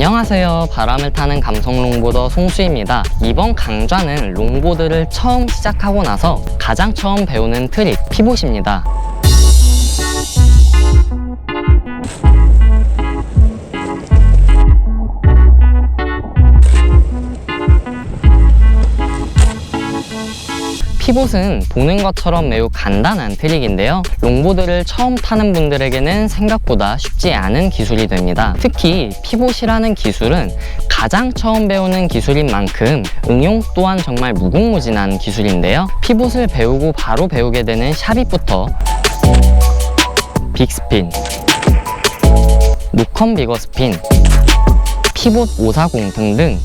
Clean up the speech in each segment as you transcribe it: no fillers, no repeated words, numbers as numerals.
안녕하세요. 바람을 타는 감성 롱보더 송수입니다. 이번 강좌는 롱보드를 처음 시작하고 나서 가장 처음 배우는 트릭, 피봇입니다. 피봇은 보는 것처럼 매우 간단한 트릭인데요. 롱보드를 처음 타는 분들에게는 생각보다 쉽지 않은 기술이 됩니다. 특히 피봇이라는 기술은 가장 처음 배우는 기술인 만큼 응용 또한 정말 무궁무진한 기술인데요. 피봇을 배우고 바로 배우게 되는 샵잇부터 빅스핀, 노컨 비거스핀, 피봇 540 등등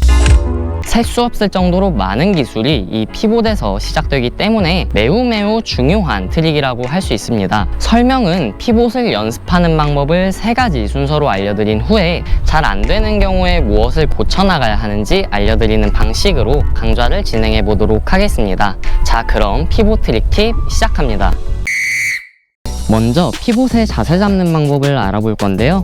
셀 수 없을 정도로 많은 기술이 이 피봇에서 시작되기 때문에 매우 중요한 트릭이라고 할 수 있습니다. 설명은 피봇을 연습하는 방법을 3가지 순서로 알려드린 후에 잘 안 되는 경우에 무엇을 고쳐나가야 하는지 알려드리는 방식으로 강좌를 진행해 보도록 하겠습니다. 자, 그럼 피봇 트릭 팁 시작합니다. 먼저 피봇의 자세 잡는 방법을 알아볼 건데요.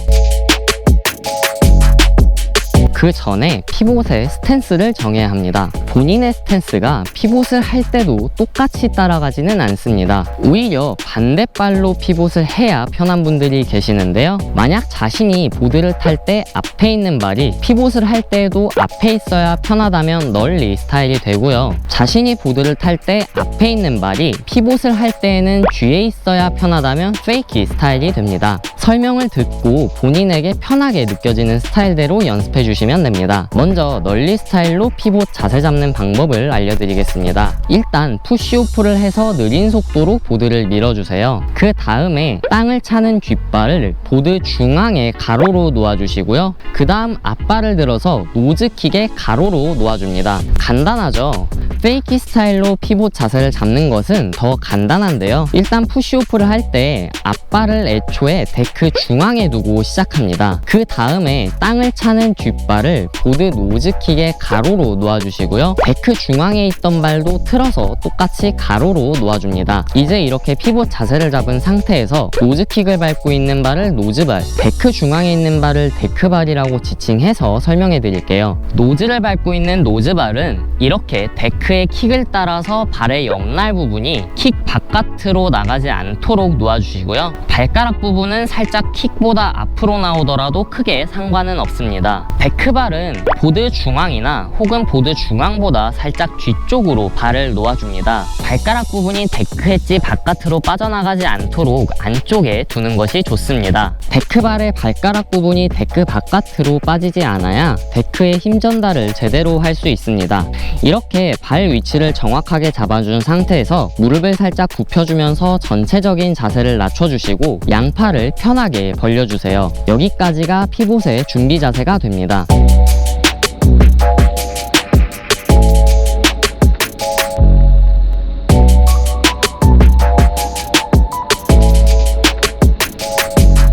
그 전에 피봇의 스탠스를 정해야 합니다. 본인의 스탠스가 피봇을 할 때도 똑같이 따라가지는 않습니다. 오히려 반대발로 피봇을 해야 편한 분들이 계시는데요. 만약 자신이 보드를 탈 때 앞에 있는 발이 피봇을 할 때에도 앞에 있어야 편하다면 널리 스타일이 되고요. 자신이 보드를 탈 때 앞에 있는 발이 피봇을 할 때에는 뒤에 있어야 편하다면 페이키 스타일이 됩니다. 설명을 듣고 본인에게 편하게 느껴지는 스타일대로 연습해 주시면 됩니다. 먼저 널리 스타일로 피봇 자세 잡는 방법을 알려드리겠습니다. 일단 푸시오프를 해서 느린 속도로 보드를 밀어주세요. 그 다음에 땅을 차는 뒷발을 보드 중앙에 가로로 놓아주시고요. 그 다음 앞발을 들어서 노즈킥에 가로로 놓아줍니다. 간단하죠? 페이키 스타일로 피봇 자세를 잡는 것은 더 간단한데요. 일단 푸시오프를 할 때 앞발을 애초에 데크 중앙에 두고 시작합니다. 그 다음에 땅을 차는 뒷발을 보드 노즈킥에 가로로 놓아주시고요. 데크 중앙에 있던 발도 틀어서 똑같이 가로로 놓아줍니다. 이제 이렇게 피봇 자세를 잡은 상태에서 노즈킥을 밟고 있는 발을 노즈발, 데크 중앙에 있는 발을 데크발이라고 지칭해서 설명해 드릴게요. 노즈를 밟고 있는 노즈발은 이렇게 데크의 킥을 따라서 발의 옆날 부분이 킥 바깥으로 나가지 않도록 놓아주시고요. 발가락 부분은 살짝 킥보다 앞으로 나오더라도 크게 상관은 없습니다. 데크발은 보드 중앙이나 혹은 보드 중앙보다 살짝 뒤쪽으로 발을 놓아줍니다. 발가락 부분이 데크 엣지 바깥으로 빠져나가지 않도록 안쪽에 두는 것이 좋습니다. 데크발의 발가락 부분이 데크 바깥으로 빠지지 않아야 데크의 힘 전달을 제대로 할 수 있습니다. 이렇게 발 위치를 정확하게 잡아준 상태에서 무릎을 살짝 굽혀주면서 전체적인 자세를 낮춰주시고 양팔을 편하게 벌려주세요. 여기까지가 피봇의 준비 자세가 됩니다.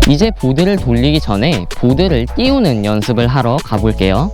이제 보드를 돌리기 전에 보드를 띄우는 연습을 하러 가볼게요.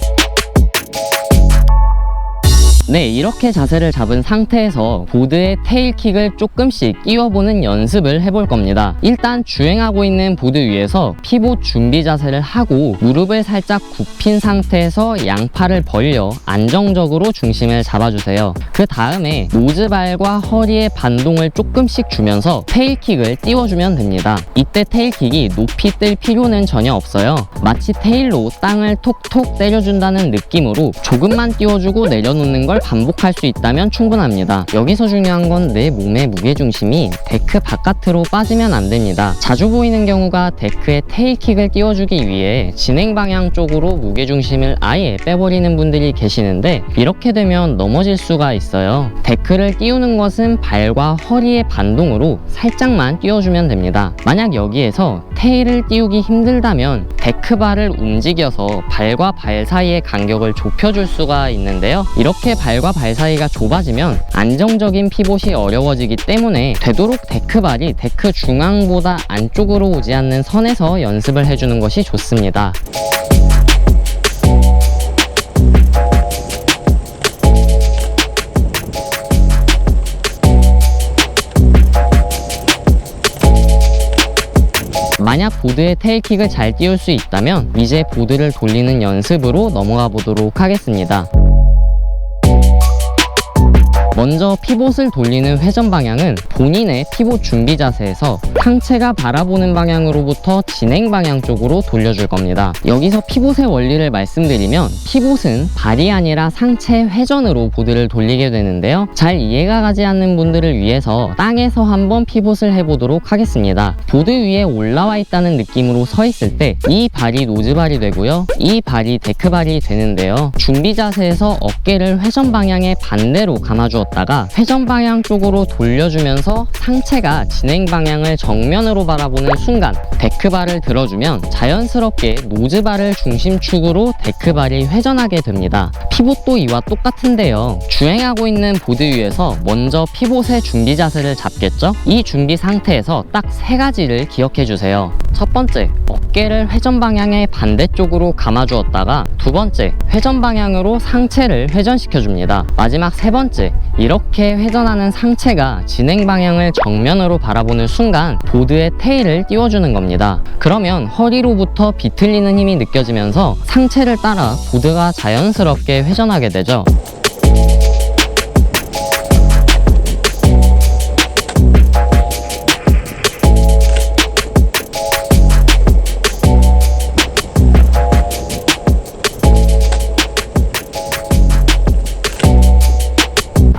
네, 이렇게 자세를 잡은 상태에서 보드의 테일킥을 조금씩 띄워보는 연습을 해볼 겁니다. 일단 주행하고 있는 보드 위에서 피봇 준비 자세를 하고 무릎을 살짝 굽힌 상태에서 양팔을 벌려 안정적으로 중심을 잡아주세요. 그 다음에 노즈발과 허리의 반동을 조금씩 주면서 테일킥을 띄워주면 됩니다. 이때 테일킥이 높이 뜰 필요는 전혀 없어요. 마치 테일로 땅을 톡톡 때려준다는 느낌으로 조금만 띄워주고 내려놓는 걸 반복할 수 있다면 충분합니다. 여기서 중요한 건 내 몸의 무게중심이 데크 바깥으로 빠지면 안 됩니다. 자주 보이는 경우가 데크에 테일킥을 띄워주기 위해 진행 방향 쪽으로 무게중심을 아예 빼버리는 분들이 계시는데 이렇게 되면 넘어질 수가 있어요. 데크를 띄우는 것은 발과 허리의 반동으로 살짝만 띄워주면 됩니다. 만약 여기에서 테일을 띄우기 힘들다면 데크발을 움직여서 발과 발 사이의 간격을 좁혀줄 수가 있는데요. 이렇게 발과 발 사이가 좁아지면 안정적인 피봇이 어려워지기 때문에 되도록 데크발이 데크 중앙보다 안쪽으로 오지 않는 선에서 연습을 해주는 것이 좋습니다. 만약 보드에 테일킥을 잘 띄울 수 있다면 이제 보드를 돌리는 연습으로 넘어가 보도록 하겠습니다. 먼저 피봇을 돌리는 회전 방향은 본인의 피봇 준비 자세에서 상체가 바라보는 방향으로부터 진행 방향 쪽으로 돌려줄 겁니다. 여기서 피봇의 원리를 말씀드리면 피봇은 발이 아니라 상체 회전으로 보드를 돌리게 되는데요. 잘 이해가 가지 않는 분들을 위해서 땅에서 한번 피봇을 해보도록 하겠습니다. 보드 위에 올라와 있다는 느낌으로 서 있을 때 이 발이 노즈발이 되고요. 이 발이 데크발이 되는데요. 준비 자세에서 어깨를 회전 방향의 반대로 감아주었다가 회전 방향 쪽으로 돌려주면서 상체가 진행 방향을 정면으로 바라보는 순간 데크발을 들어주면 자연스럽게 노즈발을 중심축으로 데크발이 회전하게 됩니다. 피봇도 이와 똑같은데요. 주행하고 있는 보드 위에서 먼저 피봇의 준비 자세를 잡겠죠? 이 준비 상태에서 딱 세 가지를 기억해 주세요. 첫 번째, 어깨를 회전 방향의 반대쪽으로 감아주었다가 두 번째, 회전 방향으로 상체를 회전시켜 줍니다. 마지막 세 번째, 이렇게 회전하는 상체가 진행 방향을 정면으로 바라보는 순간 보드의 테일을 띄워주는 겁니다. 그러면 허리로부터 비틀리는 힘이 느껴지면서 상체를 따라 보드가 자연스럽게 회전하게 되죠.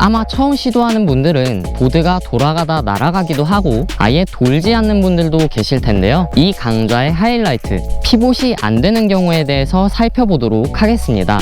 아마 처음 시도하는 분들은 보드가 돌아가다 날아가기도 하고 아예 돌지 않는 분들도 계실 텐데요. 이 강좌의 하이라이트, 피봇이 안 되는 경우에 대해서 살펴보도록 하겠습니다.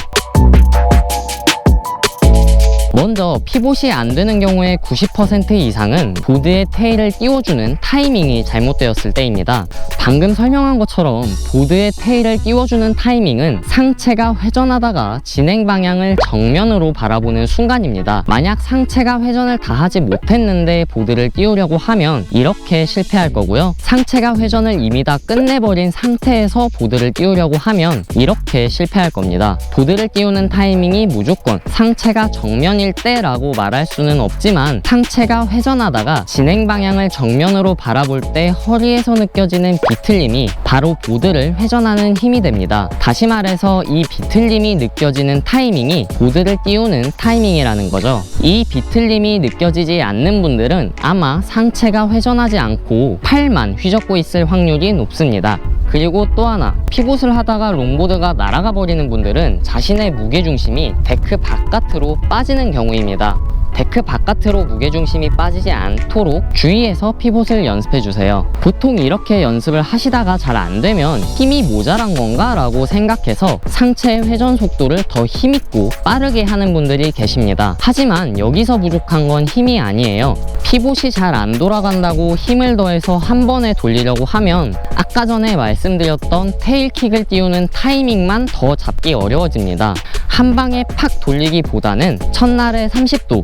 먼저 피봇이 안 되는 경우에 90% 이상은 보드의 테일을 띄워주는 타이밍이 잘못되었을 때입니다. 방금 설명한 것처럼 보드의 테일을 띄워주는 타이밍은 상체가 회전하다가 진행 방향을 정면으로 바라보는 순간입니다. 만약 상체가 회전을 다 하지 못했는데 보드를 띄우려고 하면 이렇게 실패할 거고요. 상체가 회전을 이미 다 끝내버린 상태에서 보드를 띄우려고 하면 이렇게 실패할 겁니다. 보드를 띄우는 타이밍이 무조건 상체가 정면일 때라고 말할 수는 없지만 상체가 회전하다가 진행 방향을 정면으로 바라볼 때 허리에서 느껴지는 비틀림이 바로 보드를 회전하는 힘이 됩니다. 다시 말해서 이 비틀림이 느껴지는 타이밍이 보드를 띄우는 타이밍이라는 거죠. 이 비틀림이 느껴지지 않는 분들은 아마 상체가 회전하지 않고 팔만 휘젓고 있을 확률이 높습니다. 그리고 또 하나, 피봇을 하다가 롱보드가 날아가 버리는 분들은 자신의 무게중심이 데크 바깥으로 빠지는 경우입니다. 데크 바깥으로 무게중심이 빠지지 않도록 주의해서 피봇을 연습해 주세요. 보통 이렇게 연습을 하시다가 잘 안 되면 힘이 모자란 건가 라고 생각해서 상체의 회전 속도를 더 힘있고 빠르게 하는 분들이 계십니다. 하지만 여기서 부족한 건 힘이 아니에요. 피봇이 잘 안 돌아간다고 힘을 더해서 한 번에 돌리려고 하면 아까 전에 말씀드렸던 테일킥을 띄우는 타이밍만 더 잡기 어려워집니다. 한 방에 팍 돌리기보다는 첫날에 30도,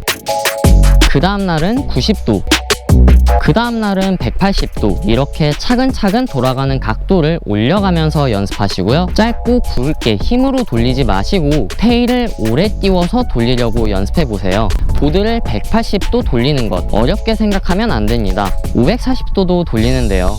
그 다음날은 90도, 그 다음날은 180도 이렇게 차근차근 돌아가는 각도를 올려가면서 연습하시고요. 짧고 굵게 힘으로 돌리지 마시고 테일을 오래 띄워서 돌리려고 연습해보세요. 보드를 180도 돌리는 것 어렵게 생각하면 안 됩니다. 540도도 돌리는데요.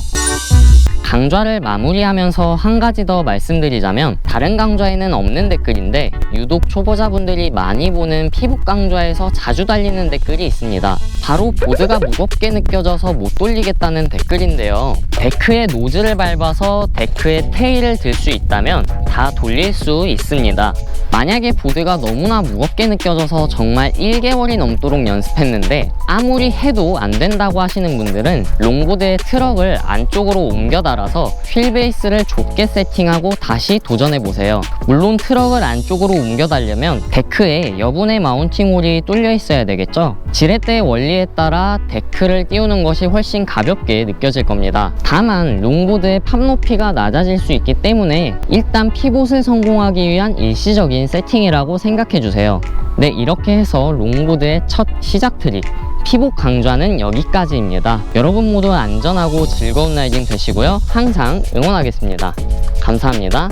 강좌를 마무리하면서 한 가지 더 말씀드리자면 다른 강좌에는 없는 댓글인데 유독 초보자분들이 많이 보는 피봇 강좌에서 자주 달리는 댓글이 있습니다. 바로 보드가 무겁게 느껴져서 못 돌리겠다는 댓글인데요. 데크의 노즐을 밟아서 데크의 테일을 들 수 있다면 다 돌릴 수 있습니다. 만약에 보드가 너무나 무겁게 느껴져서 정말 1개월이 넘도록 연습했는데 아무리 해도 안 된다고 하시는 분들은 롱보드의 트럭을 안쪽으로 옮겨 달아서 휠베이스를 좁게 세팅하고 다시 도전해보세요. 물론 트럭을 안쪽으로 옮겨 달려면 데크에 여분의 마운팅 홀이 뚫려 있어야 되겠죠. 지렛대의 원리에 따라 데크를 띄우는 것이 훨씬 가볍게 느껴질 겁니다. 다만 롱보드의 팝 높이가 낮아질 수 있기 때문에 일단 피봇을 성공하기 위한 일시적인 세팅이라고 생각해주세요. 네, 이렇게 해서 롱보드의 첫 시작 트릭 피봇 강좌는 여기까지입니다. 여러분 모두 안전하고 즐거운 라이딩 되시고요. 항상 응원하겠습니다. 감사합니다.